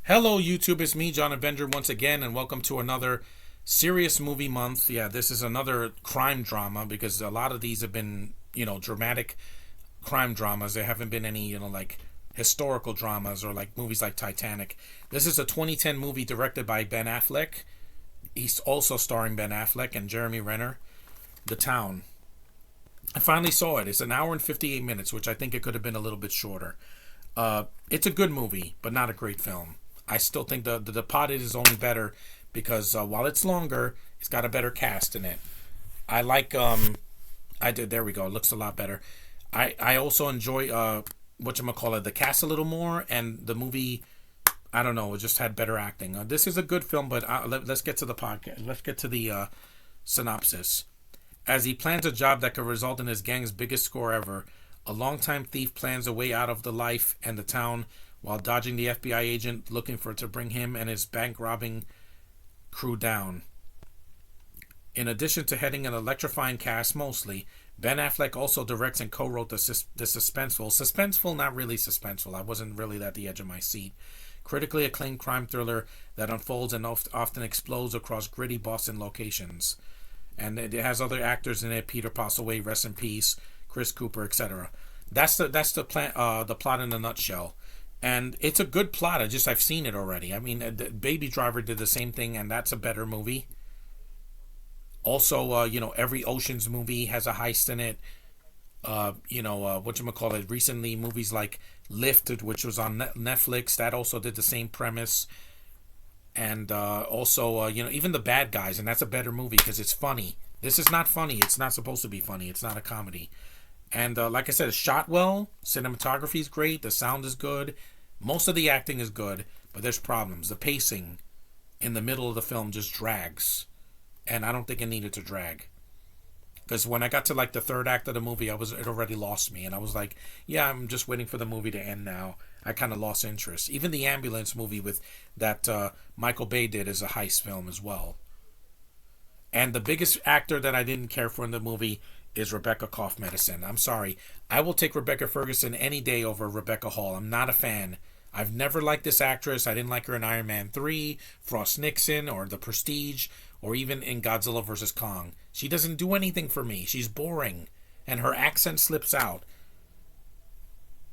Hello, YouTube. It's me, John Avenger, once again, and welcome to another serious movie month. Yeah, this is another crime drama because a lot of these have been, dramatic crime dramas. There haven't been any, like historical dramas or like movies like Titanic. This is a 2010 movie directed by Ben Affleck. He's also starring Ben Affleck and Jeremy Renner. The Town. I finally saw it. It's an hour and 58 minutes, which I think it could have been a little bit shorter. It's a good movie, but not a great film. I still think the Departed is only better because while it's longer, it's got a better cast in it. I like I did there we go. It looks a lot better. I also enjoy whatchamacallit, the cast a little more, and the movie, I don't know, it just had better acting. This is a good film, but let's get to the podcast. Let's get to the synopsis. As he plans a job that could result in his gang's biggest score ever, a longtime thief plans a way out of the life and the town while dodging the FBI agent looking to bring him and his bank robbing crew down. In addition to heading an electrifying cast mostly, Ben Affleck also directs and co-wrote the suspenseful, not really suspenseful, I wasn't really at the edge of my seat, critically acclaimed crime thriller that unfolds and often explodes across gritty Boston locations. And it has other actors in it. Peter Postlethwaite, rest in peace, Chris Cooper, etc. That's the plot in a nutshell. And it's a good plot. I've seen it already. I mean, Baby Driver did the same thing, and that's a better movie. Also, every Ocean's movie has a heist in it. Whatchamacallit, recently movies like Lift, which was on Netflix, that also did the same premise. And also, even The Bad Guys, and that's a better movie because it's funny. This is not funny. It's not supposed to be funny. It's not a comedy. And like I said, it's shot well. Cinematography is great. The sound is good. Most of the acting is good, but there's problems. The pacing in the middle of the film just drags. And I don't think it needed to drag. Because when I got to like the third act of the movie, it already lost me. And I was like, yeah, I'm just waiting for the movie to end now. I kind of lost interest. Even the Ambulance movie with that Michael Bay did is a heist film as well. And the biggest actor that I didn't care for in the movie is Rebecca Cough Medicine. I'm sorry. I will take Rebecca Ferguson any day over Rebecca Hall. I'm not a fan. I've never liked this actress. I didn't like her in Iron Man 3, Frost Nixon, or The Prestige, or even in Godzilla vs. Kong. She doesn't do anything for me. She's boring. And her accent slips out.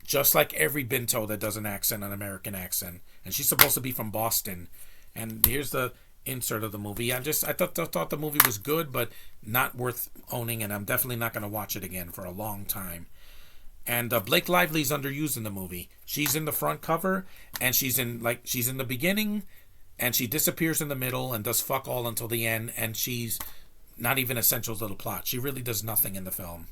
Just like every Binto that does an American accent. And she's supposed to be from Boston. And here's the insert of the movie. I thought the movie was good, but not worth owning, and I'm definitely not going to watch it again for a long time. And Blake Lively's underused in the movie. She's in the front cover, and she's in the beginning, and she disappears in the middle and does fuck all until the end, and she's not even essential to the plot. She really does nothing in the film.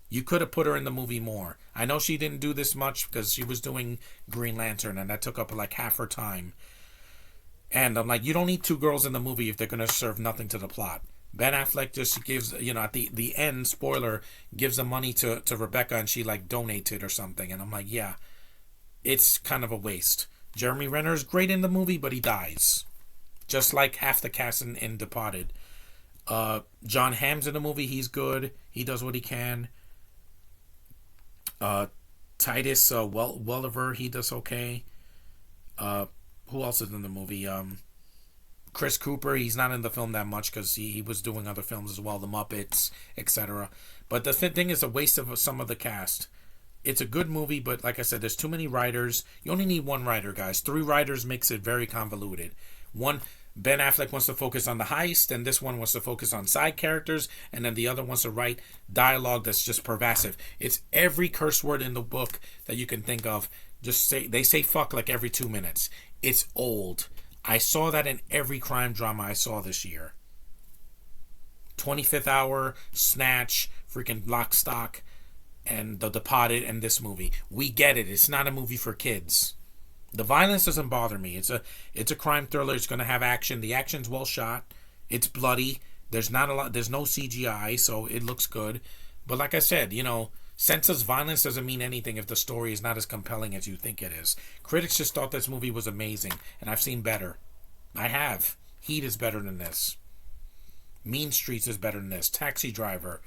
You could have put her in the movie more. I know she didn't do this much because she was doing Green Lantern, and that took up like half her time. And I'm like, you don't need two girls in the movie if they're going to serve nothing to the plot. Ben Affleck just gives, at the end, spoiler, gives the money to Rebecca and she like donates it or something. And I'm like, yeah, it's kind of a waste. Jeremy Renner is great in the movie, but he dies. Just like half the cast in Departed. John Hamm's in the movie. He's good. He does what he can. Titus Welliver, he does okay. Who else is in the movie? Chris Cooper, he's not in the film that much because he was doing other films as well, The Muppets, etc. But the thing is a waste of some of the cast. It's a good movie, but like I said, there's too many writers. You only need one writer, guys. 3 writers makes it very convoluted. Ben Affleck wants to focus on the heist, and this one wants to focus on side characters, and then the other wants to write dialogue that's just pervasive. It's every curse word in the book that you can think of. They say fuck like every 2 minutes. It's old. I saw that in every crime drama I saw this year. 25th Hour, Snatch, freaking Lock, Stock, and The Departed, and this movie. We get it. It's not a movie for kids. The violence doesn't bother me. It's a crime thriller. It's going to have action. The action's well shot. It's bloody. There's no CGI, so it looks good. But like I said, senseless violence doesn't mean anything if the story is not as compelling as you think it is. Critics just thought this movie was amazing, and I've seen better. I have. Heat is better than this. Mean Streets is better than this. Taxi Driver.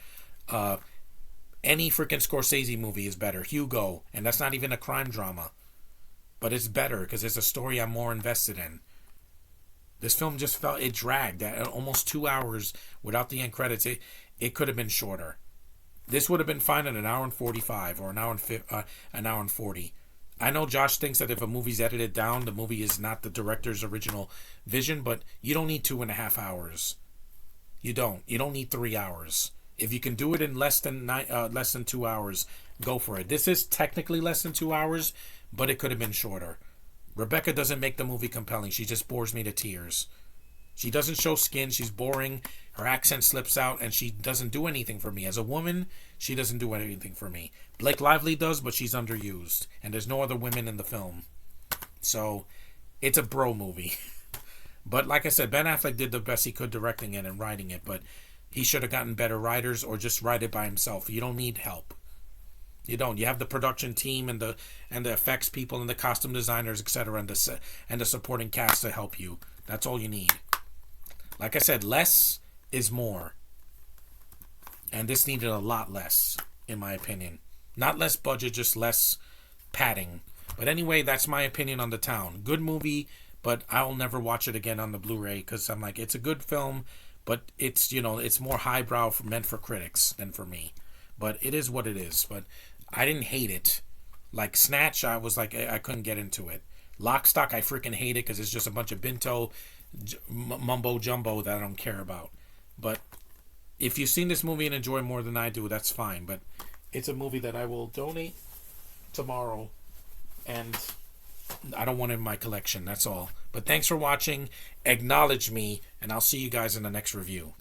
Any freaking Scorsese movie is better. Hugo, and that's not even a crime drama. but it's better because it's a story I'm more invested in. This film just it dragged at almost 2 hours without the end credits. It could have been shorter. This would have been fine at an hour and 45 or an hour and 40. I know Josh thinks that if a movie's edited down, the movie is not the director's original vision, but you don't need 2.5 hours. You don't. You don't need 3 hours. If you can do it in less than 2 hours, go for it. This is technically less than 2 hours, but it could have been shorter. Rebecca doesn't make the movie compelling. She just bores me to tears. She doesn't show skin. She's boring. Her accent slips out, and she doesn't do anything for me. As a woman, she doesn't do anything for me. Blake Lively does, but she's underused. And there's no other women in the film. So, it's a bro movie. But like I said, Ben Affleck did the best he could directing it and writing it. But he should have gotten better writers or just write it by himself. You don't need help. You don't. You have the production team and the effects people and the costume designers, etc., and the supporting cast to help you. That's all you need. Like I said, less is more. And this needed a lot less, in my opinion. Not less budget, just less padding. But anyway, that's my opinion on The Town. Good movie, but I'll never watch it again on the Blu-ray because I'm like, it's a good film, but it's, it's more highbrow meant for critics than for me. But it is what it is. But I didn't hate it. Like Snatch, I was like, I couldn't get into it. Lock, Stock, I freaking hate it because it's just a bunch of binto mumbo jumbo that I don't care about. But if you've seen this movie and enjoy more than I do, that's fine. But it's a movie that I will donate tomorrow, and I don't want it in my collection. That's all. But thanks for watching. Acknowledge me, and I'll see you guys in the next review.